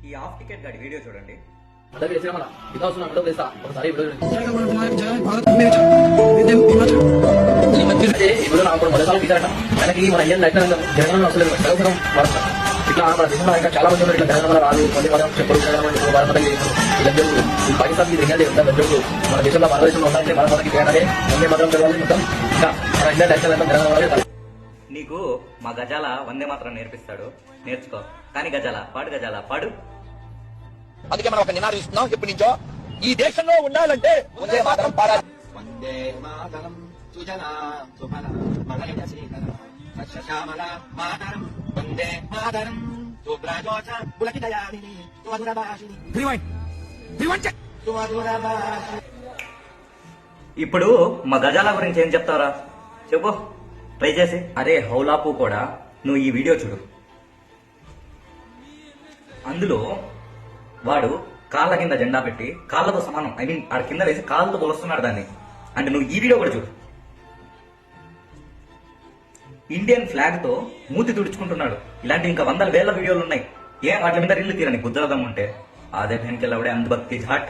ఈ half ticket గాడి video చూడండి. ఇట్లా మన దేశంలో ఇంకా చాలా మంది ఇట్లా తెలంగాణ రాదు మళ్ళీ మనం చెప్పలు పాకిస్తాన్ మన దేశంలో భారతదేశంలో ఉండాలంటే భారతకి తేడాలే వందే మాత్రం చదవాలి మొత్తం ఇంకా మన ఇండియా నేషనల్ తెలంగాణ. నీకు మా గజాల వందే మాత్రం నేర్పిస్తాడు, నేర్చుకో. కానీ గజాల పాడు, గజాల పాడు. అందుకే మనం ఒక నినాదం ఇస్తున్నాం ఎప్పటి నుంచో, ఈ దేశంలో ఉండాలంటే వందే మాత్రం పాడాలి. వందే మాతరం సుజనా సుఫల మలయ శ్రీకర సస్యశ్యామల మాతరం వందే మాతరం శుభ్రజోష పులకితయామిని సుమధురభాషిణి. ఇప్పుడు మా గజాల గురించి ఏం చెప్తావరా చెప్పు, ట్రై చేసి. అరే హౌలాపు కూడా నువ్వు ఈ వీడియో చూడు. అందులో వాడు కాళ్ళ కింద జెండా పెట్టి కాళ్ళతో సమానం, ఐ మీన్ ఆడ కింద వేసి కాళ్ళతో కొలుస్తున్నాడు దాన్ని. అంటే నువ్వు ఈ వీడియో కూడా చూడు. ఇండియన్ ఫ్లాగ్ తో మూతి తుడుచుకుంటున్నాడు. ఇలాంటి ఇంకా వందల వేల వీడియోలు ఉన్నాయి. ఏం వాటి మీద రీళ్లు తీరని గుద్దలదమ్ముంటే అదే వెనకెళ్ళవడే అంధభక్తి ఘాట్.